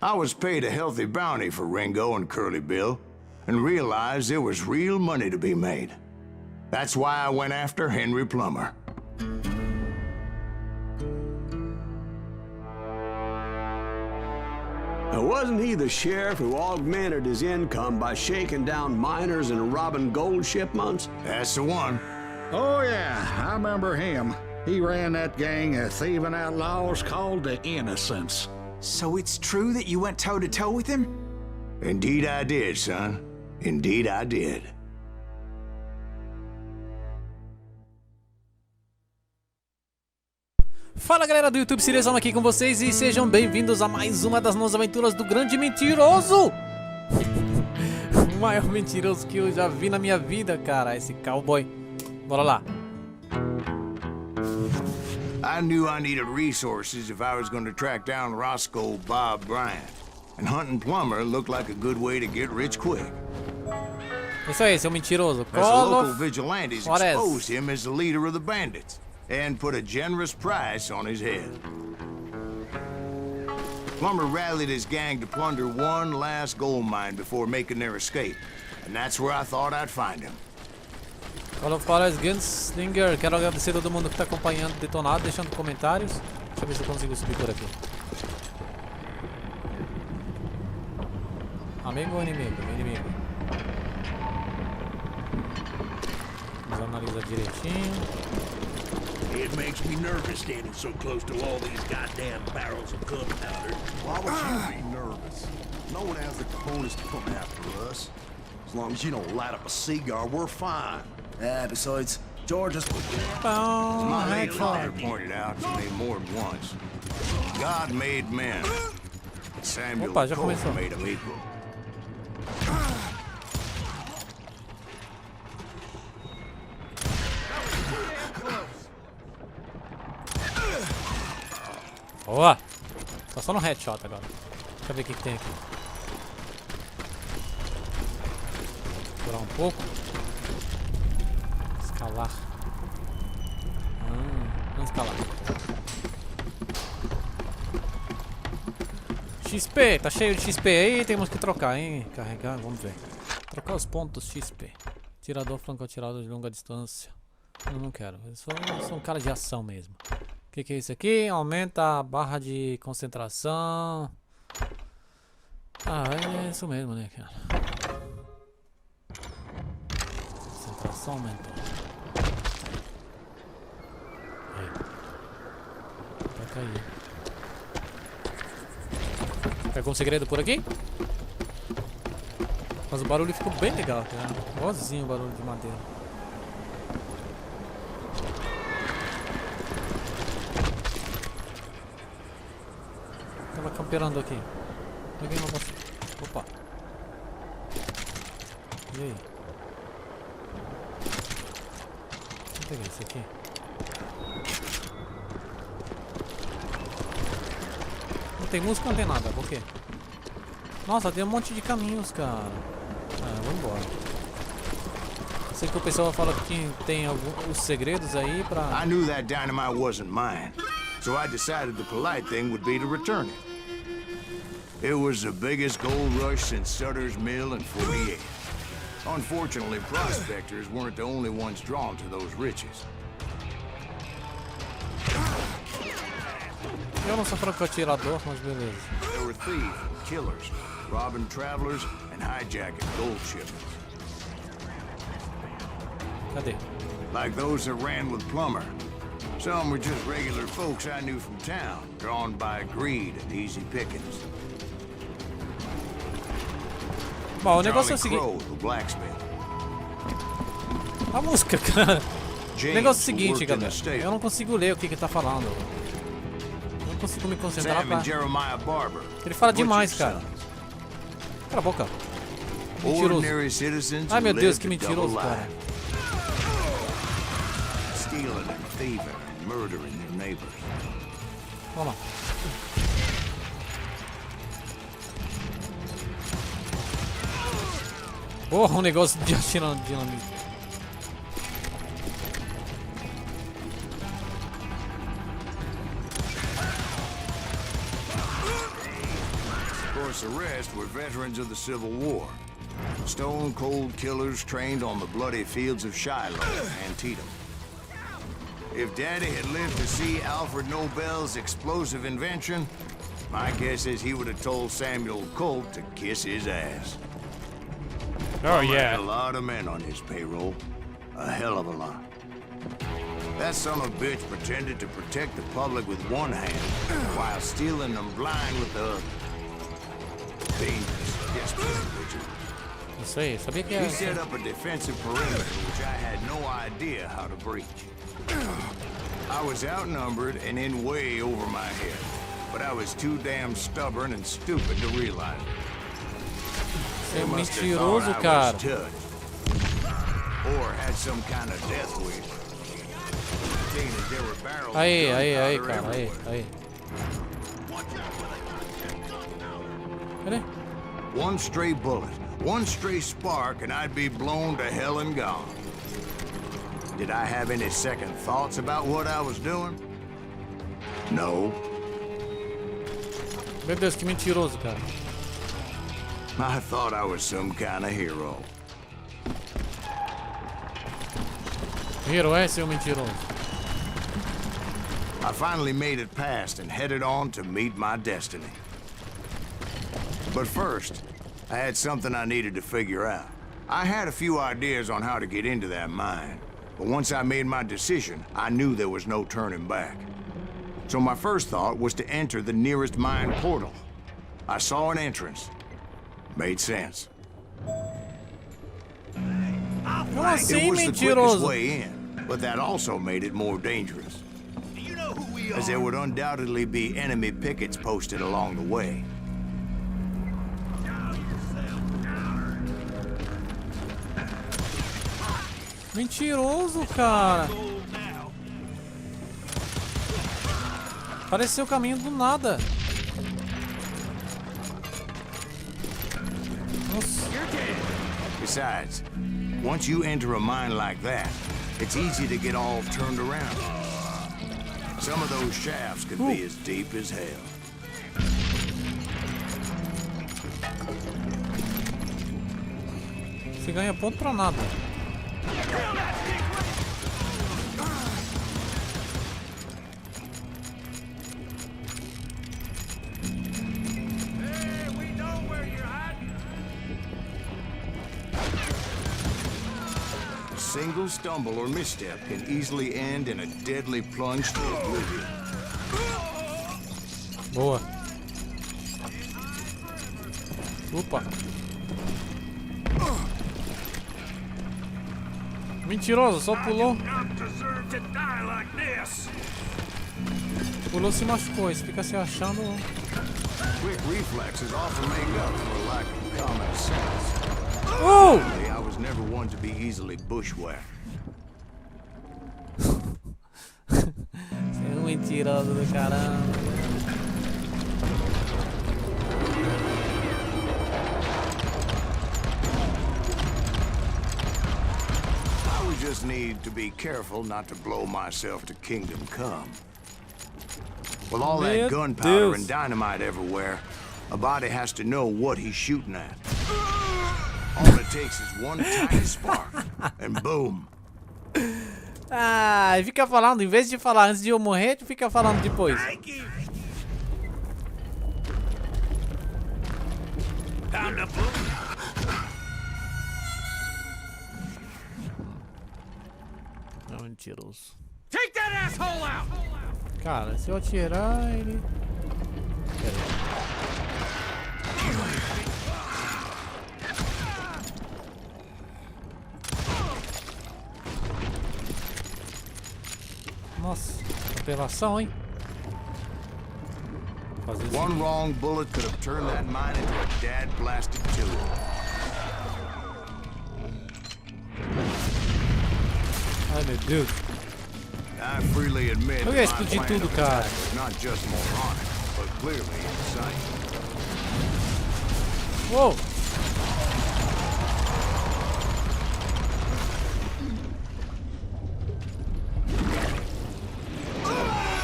I was paid a healthy bounty for Ringo and Curly Bill, and realized there was real money to be made. That's why I went after Henry Plummer. Now, wasn't he the sheriff who augmented his income by shaking down miners and robbing gold shipments? That's the one. Oh, yeah, I remember him. He ran that gang of thieving outlaws called the Innocents. So it's true that you went toe-to-toe with him? Indeed I did, son. Indeed I did. Fala galera do YouTube, Sirezão aqui com vocês e sejam bem-vindos a mais uma das nossas aventuras do grande mentiroso! O maior mentiroso que eu já vi na minha vida, cara, esse cowboy. Bora lá. I knew I needed resources if I was going to track down Roscoe Bob Bryant. And hunting Plummer looked like a good way to get rich quick. Isso aí, seu mentiroso. As the local vigilantes exposed him as the leader of the bandits and put a generous price on his head. Plummer rallied his gang to plunder one last gold mine before making their escape, and that's where I thought I'd find him. Juarez Gunslinger, quero agradecer a todo mundo que está acompanhando o Detonado, deixando comentários. Deixa eu ver se eu consigo subir por aqui. Amigo ou inimigo? Inimigo. Vamos analisar direitinho. It makes me nervous standing so close to all these goddamn barrels of gunpowder. Why would you be nervous? No one has the cojones to come after us. As long as you don't light up a cigar, we're fine. Besides, George is... My late father pointed out to me more than once. God made men. Samuel made them equal. Boa! Tá só no headshot agora. Deixa eu ver o que tem aqui. Segurar um pouco. Escalar. Vamos escalar. XP! Tá cheio de XP aí, temos que trocar, hein? Carregar, vamos ver. Trocar os pontos XP. Tirador, franco-atirador de longa distância. Eu não quero, eu sou um cara de ação mesmo. O que é isso aqui? Aumenta a barra de concentração. Ah, é isso mesmo, né, cara? Concentração aumentou. Aí. Vai cair. Pegou um segredo por aqui? Mas o barulho ficou bem legal, cara. Igualzinho o barulho de madeira. Tava camperando aqui. Peguei uma bosta. Opa. E aí? Vou pegar esse aqui. Não tem música, não tem nada. Por quê? Nossa, tem um monte de caminhos, cara. Ah, vou embora. Eu sei que o pessoal fala que tem alguns segredos aí pra... I knew that dynamite wasn't mine, so I decided the polite thing would be to return it. It was the biggest gold rush since Sutter's Mill in '48. Unfortunately, prospectors weren't the only ones drawn to those riches. Eu não sou franco-atirador, mas beleza. There were thieves and killers, robbing travelers and hijacking gold shipments. Cadê? Like those that ran with Plummer. Some were just regular folks I knew from town, drawn by greed and easy pickings. Bom, o negócio é o seguinte. A música, cara. O negócio é o seguinte, galera. Eu não consigo ler o que tá falando. Não consigo me concentrar pra... Ele fala demais, cara. Cala a boca. Mentiroso. Ai, meu Deus, que mentiroso, cara. Vamos lá. Porra, um negócio de dinamite. house arrest were veterans of the Civil War. Stone-cold killers trained on the bloody fields of Shiloh and Antietam. If Daddy had lived to see Alfred Nobel's explosive invention, my guess is he would have told Samuel Colt to kiss his ass. Oh He had a yeah. lot of men on his payroll. A hell of a lot. That son of a bitch pretended to protect the public with one hand while stealing them blind with the other. Dangerous, desperate individual. Isso aí, sabia que He é. set up a defensive perimeter which I had no idea how to breach. I was outnumbered and in way over my head, but I was too damn stubborn and stupid to realize it. Você é Must have mentiroso, thought I cara. was touched. Or had some kind of death wish. Seeing as there were barrels of Aí, gunpowder cara, aí, everywhere. aí. Cadê? One stray bullet, one stray spark, and I'd be blown to hell and gone. Did I have any second thoughts about what I was doing? No. Meu Deus, que mentiroso, cara. I thought I was some kind of hero. Hero é seu mentiroso. I finally made it past and headed on to meet my destiny. But first, I had something I needed to figure out. I had a few ideas on how to get into that mine, but once I made my decision, I knew there was no turning back. So my first thought was to enter the nearest mine portal. I saw an entrance. Made sense. Como It assim, was the quickest mentiroso? way in, but that also made it more dangerous, as there would undoubtedly be enemy pickets posted along the way. Mentiroso, cara. Apareceu o caminho do nada. Nossa. Besides, once you enter a mine like that, it's easy to get all turned around. Some of those shafts could be as deep as hell. Você ganha ponto pra nada. A single stumble or misstep can easily end in a deadly plunge to oblivion. Boa. Opa. Mentiroso, só pulou. Pulou, se machucou. Isso fica se achando. Quick reflexes often make up for a lack of common sense. I was never one to be easily bushwhacked. Você é um mentiroso do caramba. I would just need to be careful not to blow myself to Kingdom Come. With all Meu that gunpowder Deus. and dynamite everywhere, a body has to know what he's shooting at. All it takes is one tiny spark, and boom. Ah, e fica falando, em vez de falar antes de eu morrer, tu fica falando depois. É um mentiroso. Take that asshole out! Cara, se eu atirar, ele... Pera aí. Nossa, apelação, hein? Fazer isso. One wrong bullet could have turned that mine into a dad-blasted tool. Ai, meu Deus. I freely admit Eu that ia my explodir plan tudo, of cara. attack was not just moronic, but clearly insane. Uou!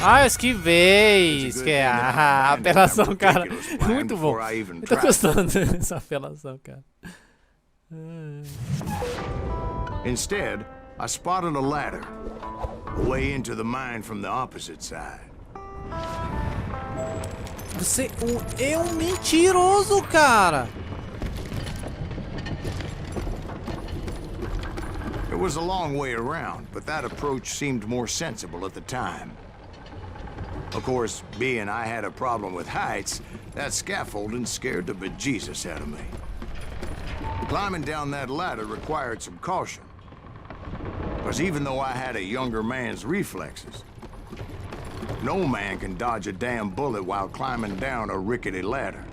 Ah, eu esquivei! Apelação, cara. Muito bom. Eu tô gostando dessa apelação, cara. Instead, I spotted a ladder, a way into the mine from the opposite side. Você é um mentiroso, cara. It was a long way around, but that approach seemed more sensible at the time. Of course, being I had a problem with heights, that scaffolding scared the bejesus out of me. Climbing down that ladder required some caution. Because even though I had a younger man's reflexes, no man can dodge a damn bullet while climbing down a rickety ladder.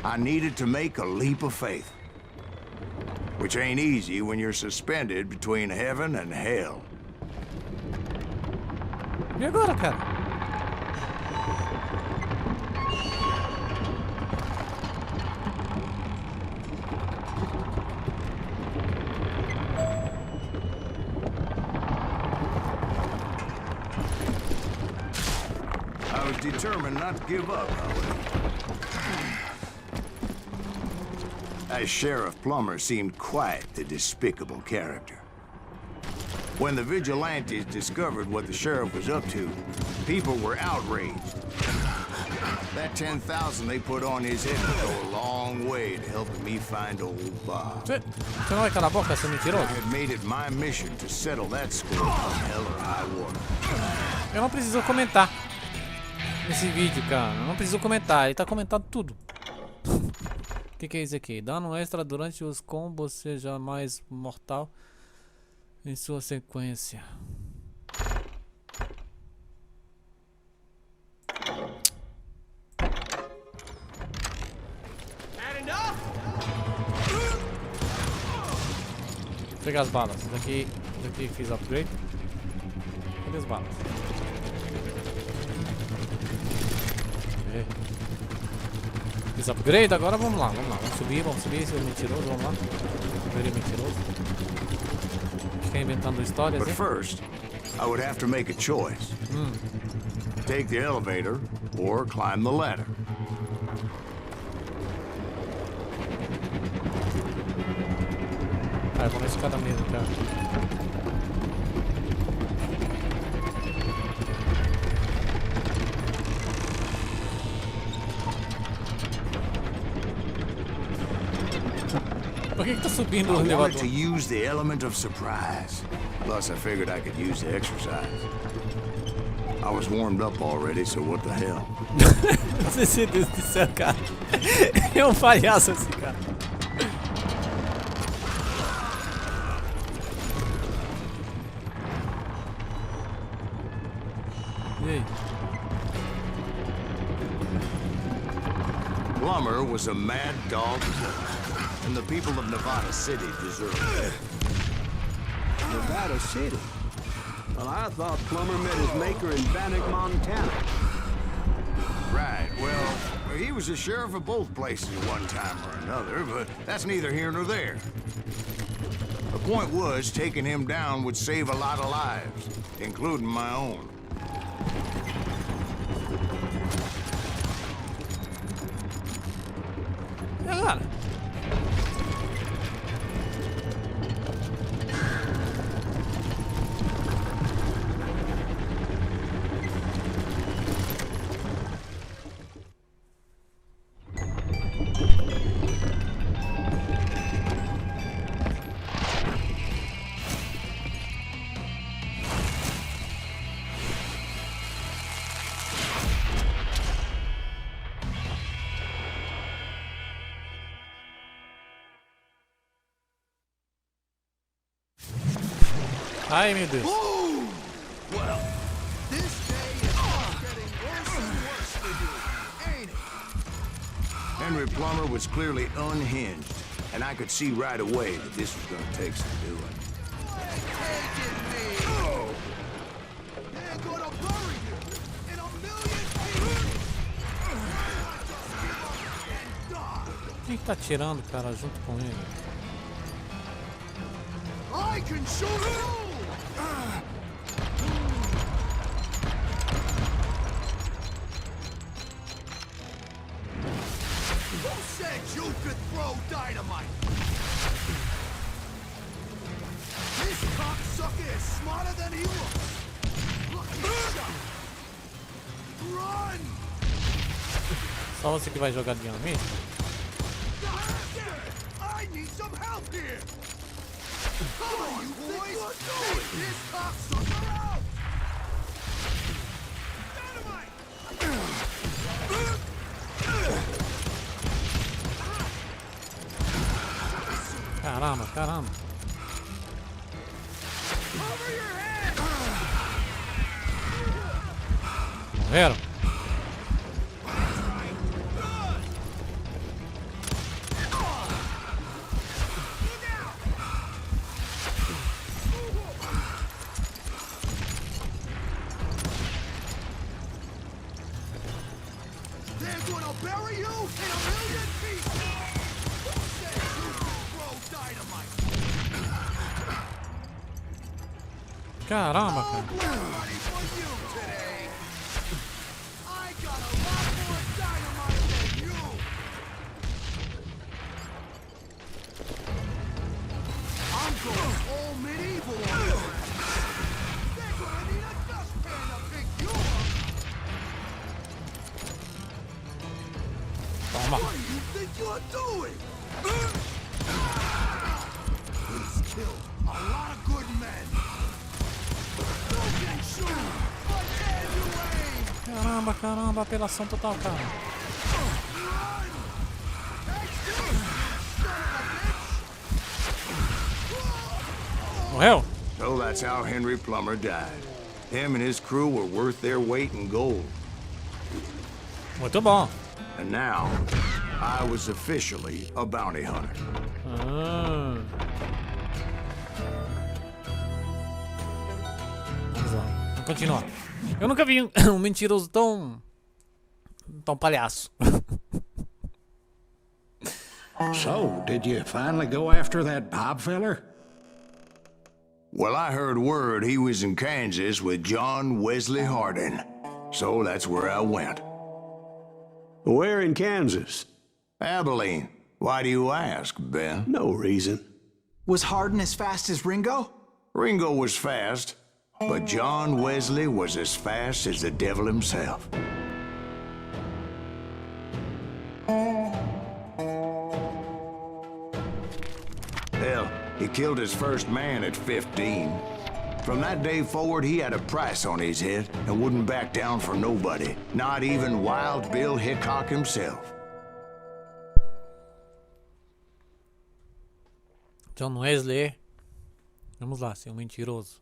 I needed to make a leap of faith, which ain't easy when you're suspended between heaven and hell. E agora, cara? I was determined not to give up, however. As Sheriff Plummer seemed quite the despicable character. When the vigilantes discovered what the sheriff was up to, people were outraged. That 10,000 they put on his head would go a long way to helping me find old Bob. Você não vai calar a boca, seu mentiroso? I had made it my mission to settle that score from hell or high water. Eu não preciso comentar nesse vídeo, cara. Eu não preciso comentar, ele tá comentando tudo. O que é isso aqui? Dano extra durante os combos, seja mais mortal em sua sequência. Vou pegar as balas. Daqui fiz upgrade. Cadê as balas? Fiz upgrade, agora vamos lá. Vamos subir, esse é mentiroso, vamos lá. Ele é mentiroso. Fica inventando histórias, But hein? first, I would have to make a choice. Take the elevator or climb the ladder. Ah, eu vou na escada mesmo, cara. Por que tá subindo o I wanted elevador? to use the element of surprise. Plus, I figured I could use the exercise. I was warmed up already, so what the hell? Meu Deus do céu, cara. É um palhaço esse cara. E aí? Plummer was a mad dog, and the people of Nevada City deserve it. Nevada City? Well, I thought Plummer met his maker in Bannock, Montana. Right, well, he was the sheriff of both places at one time or another, but that's neither here nor there. The point was, taking him down would save a lot of lives, including my own. E agora? Ai, meu Deus. Well, this day is getting worse and worse for you, ain't it? Henry Plummer was clearly unhinged, and I could see right away that this was gonna take some doing. They're gonna bury you in a million pieces. Quem que tá atirando, cara, junto com ele? I can shoot you. Só você que vai jogar dinamite? I need some help here! Come on, you boys! Take this cocksucker out! Caramba, caramba. Morreram? They're gonna bury you in a million pieces! Who said you could throw dynamite? Caramba, cara. Ready for you today! I got a lot more dynamite than you! I'm going all medieval on your ass! They're gonna need a dustpan to pick you up! Toma. What do you think you're doing? He's killed a lot of good men. You can shoot, but can you aim? Caramba, caramba, apelação total, cara. Run! Take this, you son of a bitch! Morreu? So that's how Henry Plummer died. Him and his crew were worth their weight in gold. Muito bom. And now, I was officially a bounty hunter. Ah. Vamos lá, vamos continuar. Eu nunca vi um mentiroso tão palhaço. So, did you finally go after that Bob feller? Well, I heard word he was in Kansas with John Wesley Hardin. So that's where I went. Where in Kansas? Abilene. Why do you ask, Ben? No reason. Was Hardin as fast as Ringo? Ringo was fast, but John Wesley was as fast as the devil himself. Hell, he killed his first man at 15. From that day forward, he had a price on his head and wouldn't back down for nobody, not even Wild Bill Hickok himself. John Wesley. Vamos lá, seu mentiroso.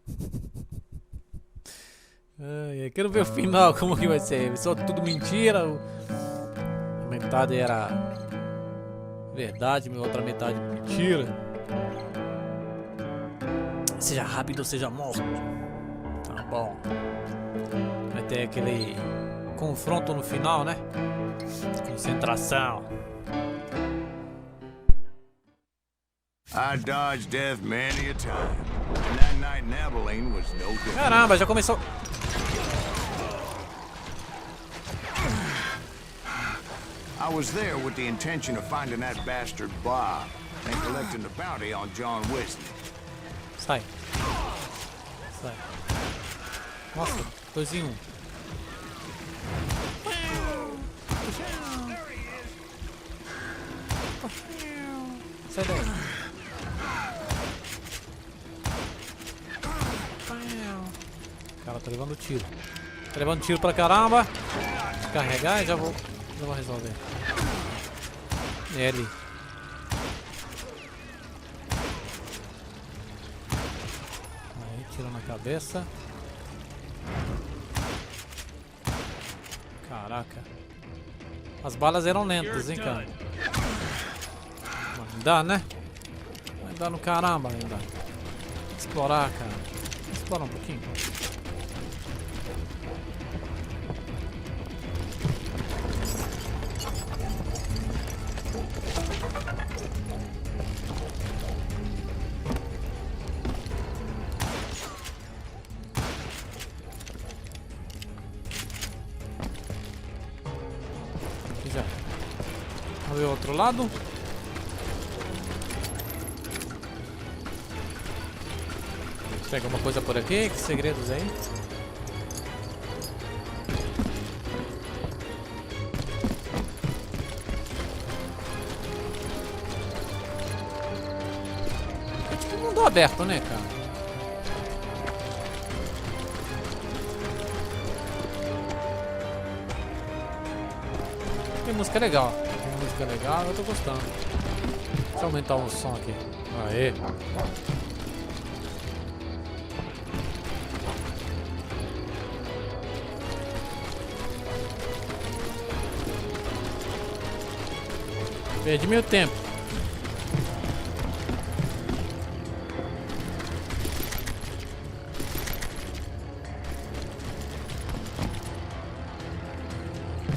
Ai, quero ver o final, como que vai ser. Só tudo mentira. A metade era verdade, a outra metade mentira. Seja rápido ou seja morto. Tá bom. Vai ter aquele confronto no final, né? Concentração. I dodged death many a time, and that night in Abilene was no different. Caramba, já começou. I was there with the intention of finding that bastard Bob and collecting the bounty on John Wesley. Sai. Sai. Nossa, 2 em 1. Sai daí. O cara tá levando tiro. Tá levando tiro pra caramba. Carregar e já vou resolver. L. Aí, tiro na cabeça. Caraca. As balas eram lentas, hein, cara. Mas dá, né? Vai dar no caramba ainda. Explorar, cara. Explorar um pouquinho. Aqui já. Vamos ver o outro lado. Pega uma coisa por aqui, que segredos aí? aberto, né, cara? Tem música legal. Tem música legal, eu tô gostando. Deixa eu aumentar o som aqui. Aê. Perdi meu tempo.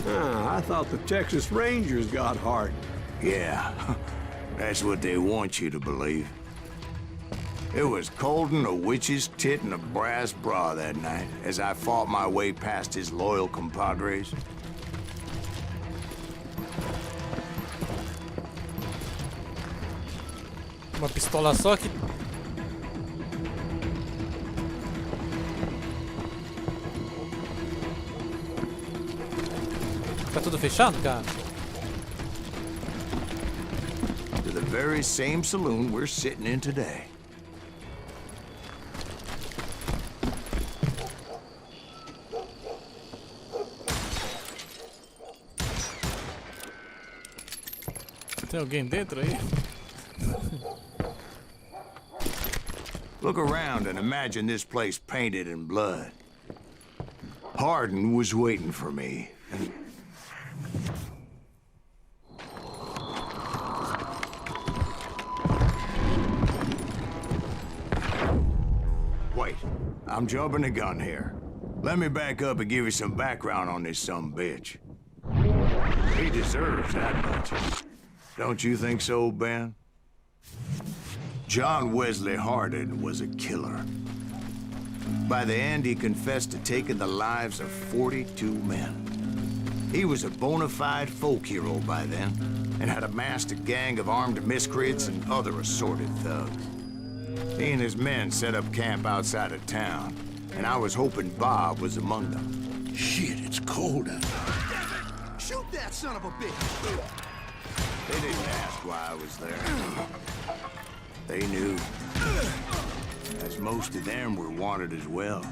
I thought the Texas Rangers got hard. Yeah, that's what they want you to believe. It was cold in a witch's tit and a brass bra that night as I fought my way past his loyal compadres. Uma pistola só que... Tá tudo fechado, cara? To the very same saloon we're sitting in today. Tem alguém dentro aí? Look around and imagine this place painted in blood. Hardin was waiting for me. Wait, I'm jumping the gun here. Let me back up and give you some background on this sumbitch. He deserves that much. Don't you think so, Ben? John Wesley Hardin was a killer. By the end, he confessed to taking the lives of 42 men. He was a bona fide folk hero by then, and had amassed a gang of armed miscreants and other assorted thugs. He and his men set up camp outside of town, and I was hoping Bob was among them. Shit, it's cold out. Shoot that son of a bitch! They didn't ask why I was there. They knew. As most of them were wanted as well.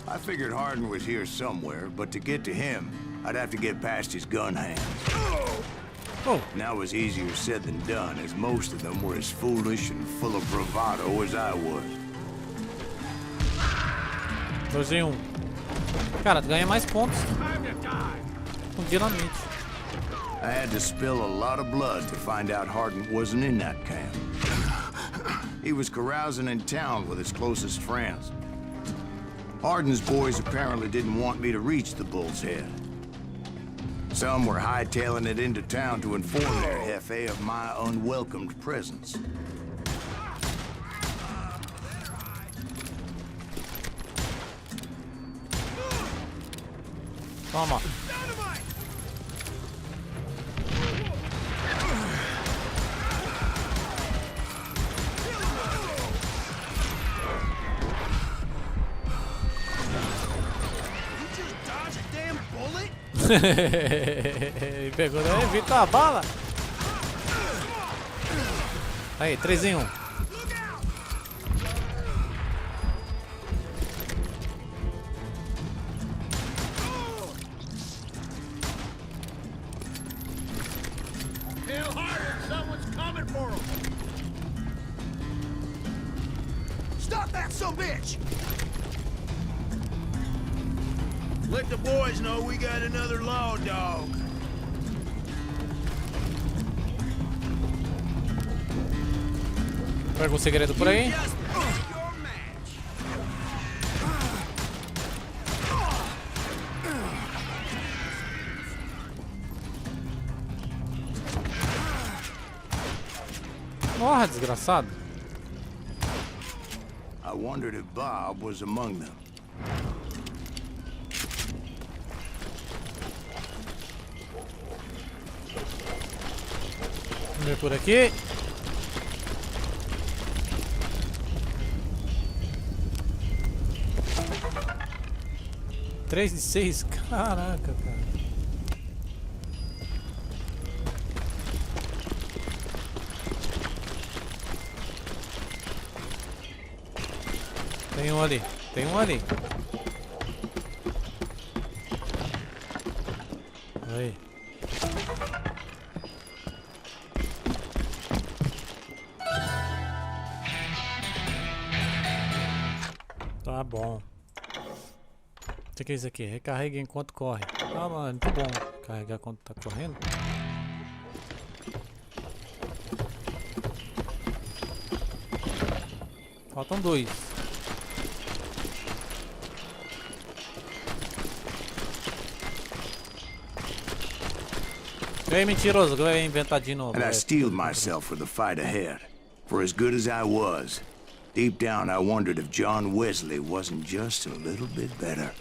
I figured Hardin was here somewhere, but to get to him, I'd have to get past his gun hands. Oh. And that was easier said than done, as most of them were as foolish and full of bravado as I was. 2 em 1. Cara, tu ganha mais pontos com dinamite. I had to spill a lot of blood to find out Hardin wasn't in that camp. He was carousing in town with his closest friends. Hardin's boys apparently didn't want me to reach the Bull's Head. Some were hightailing it into town to inform their jefe of my unwelcomed presence. Toma. Ele pegou, né? Evita a bala. Aí, 3 em 1. Hell harder, someone's coming for him. Stop that sumbitch! Let the boys know we got another law dog. Pega um segredo por aí. Morra, desgraçado. I wondered if Bob was among them. Vamos ver por aqui. Três de 6, caraca, cara. Tem um ali. Tem um ali. Aí. Tá bom. O que é isso aqui? Recarrega enquanto corre. Ah, mano, muito bom carregar quando tá correndo. Faltam 2. Vem, mentiroso, que vai inventar de novo. And I steeled myself for the fight ahead. For as good as I was, deep down I wondered if John Wesley wasn't just a little bit better.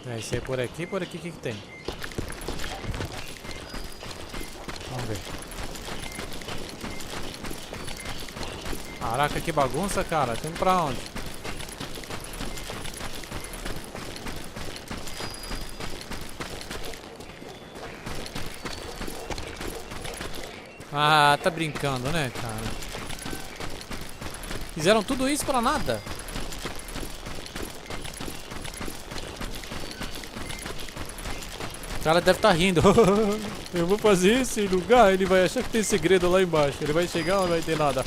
É, isso aí por aqui o que que tem? Vamos ver. Caraca, que bagunça, cara. Tem pra onde? Ah, tá brincando, né, cara? Fizeram tudo isso pra nada? O cara deve estar rindo. Eu vou fazer esse lugar, ele vai achar que tem segredo lá embaixo. Ele vai chegar ou não vai ter nada.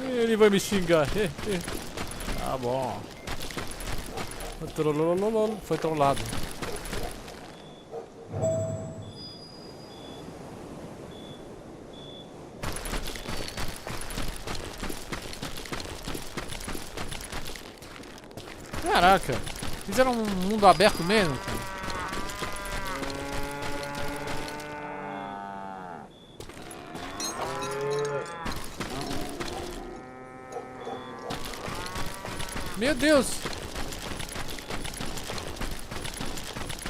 Ele vai me xingar. Tá bom. Foi trollado. Caraca, fizeram um mundo aberto mesmo, cara. Meu Deus!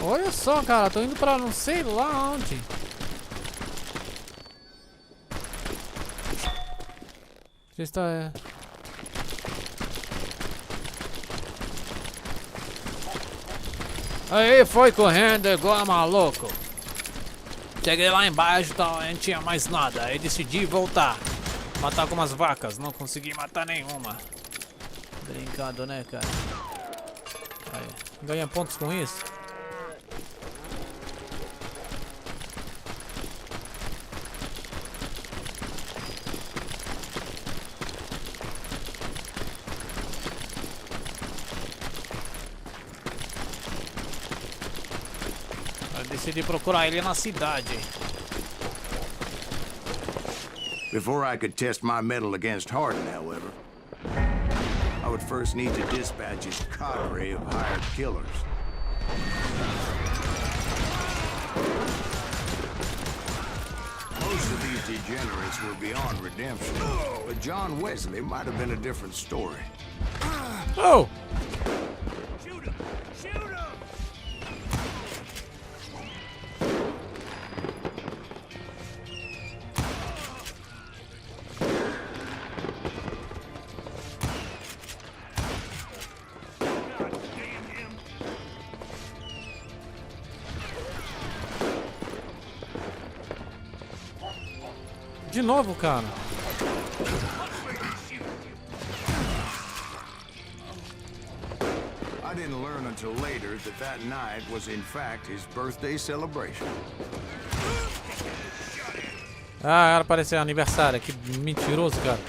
Olha só, cara, tô indo pra não sei lá onde. Já está... Aí foi correndo igual maluco. Cheguei lá embaixo, então não tinha mais nada. Aí decidi voltar. Matar algumas vacas. Não consegui matar nenhuma. Brincando, né, cara? Aí. Ganha pontos com isso? Decidi procurar ele na cidade. Before I could test my mettle against Hardin, however, I would first need to dispatch his cadre of hired killers. Most of these degenerates were beyond redemption, but John Wesley might have been a different story. Oh! Shoot him! Shoot him! De novo, cara. I didn't learn until later that that night was in fact his birthday celebration. Ah, era para ser aniversário. Que mentiroso, cara.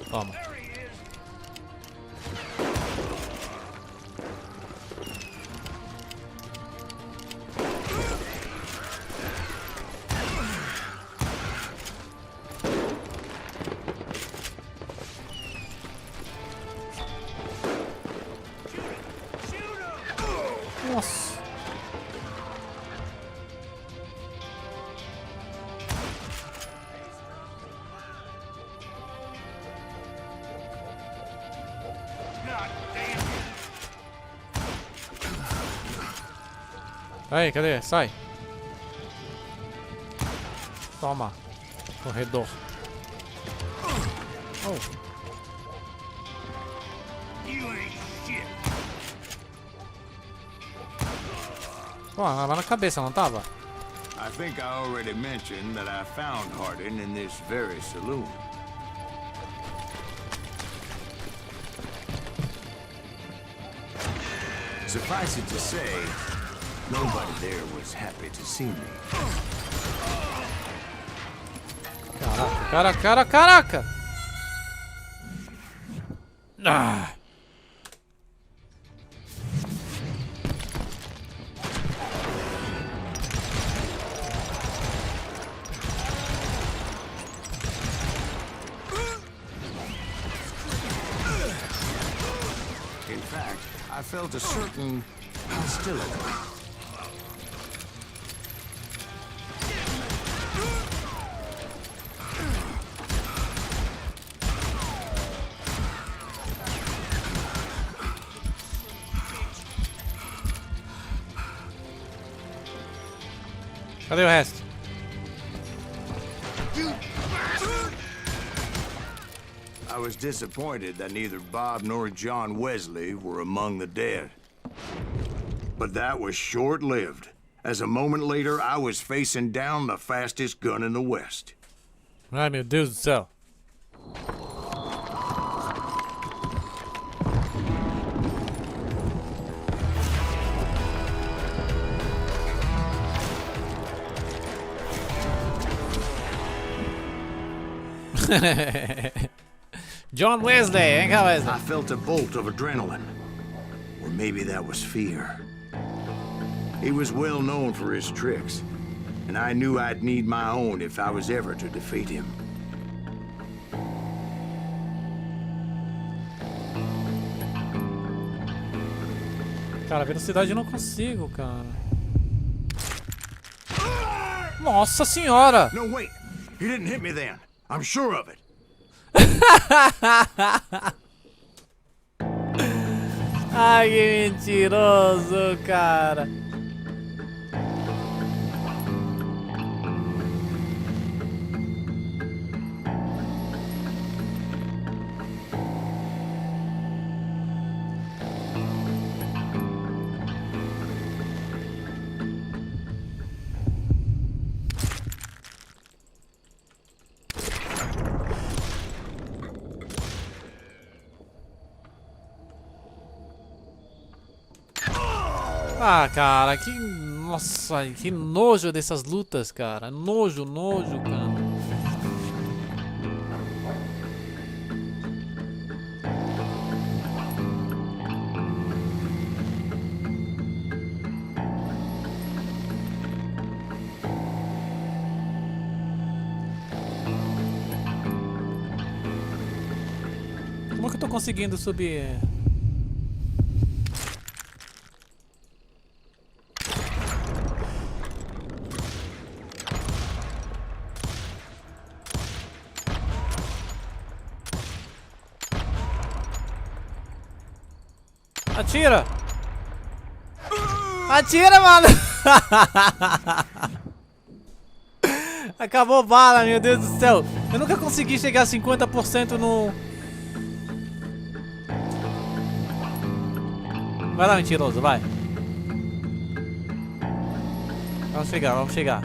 Toma. Nossa. Aí, cadê? Sai. Toma. Corredor. Oh. You ain't shit. Pô, tava na cabeça, não tava? I think I already mentioned that I found Hardin in this very saloon. Suffice it to say, nobody there was happy to see me. Caraca! Ah. In fact, I felt a certain hostility. Cadê o resto? I was disappointed that neither Bob nor John Wesley were among the dead. But that was short-lived, as a moment later I was facing down the fastest gun in the West. Ai, meu Deus do céu. John Wesley, vem cá, Wesley. I felt a bolt of adrenaline. Or maybe that was fear. He was well known for his tricks, and I knew I'd need my own if I was ever to defeat him. Cara, velocidade eu não consigo, cara. Nossa senhora! No, wait! He didn't hit me then. I'm sure of it. Ai, que mentiroso, cara. Ah, cara, que... Nossa, que nojo dessas lutas, cara. Nojo, cara. Como é que eu tô conseguindo subir? Atira! Atira, mano! Acabou bala, meu Deus do céu! Eu nunca consegui chegar a 50% no... Vai lá, mentiroso, vai! Vamos chegar.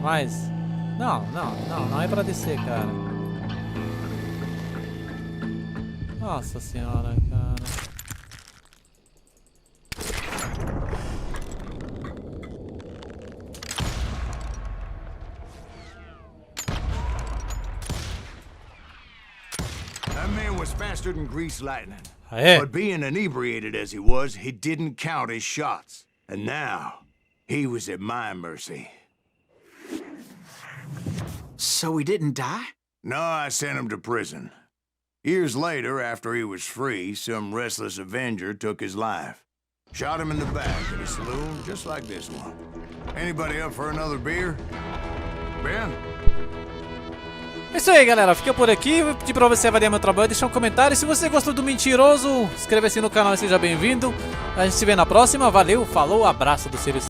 Mais! Não é pra descer, cara. Nossa senhora, cara. That man was faster than greased lightning. Aê. But being inebriated as he was, he didn't count his shots. And now, he was at my mercy. So he didn't die? No, I sent him to prison. Years later, after he was free, some restless avenger took his life. Shot him in the back at a saloon just like this one. Anybody up for another beer? Ben? É isso aí, galera. Fica por aqui. Vou pedir pra você avaliar meu trabalho, deixar um comentário. Se você gostou do mentiroso, inscreva-se no canal e seja bem-vindo. A gente se vê na próxima. Valeu, falou, abraço do serviço.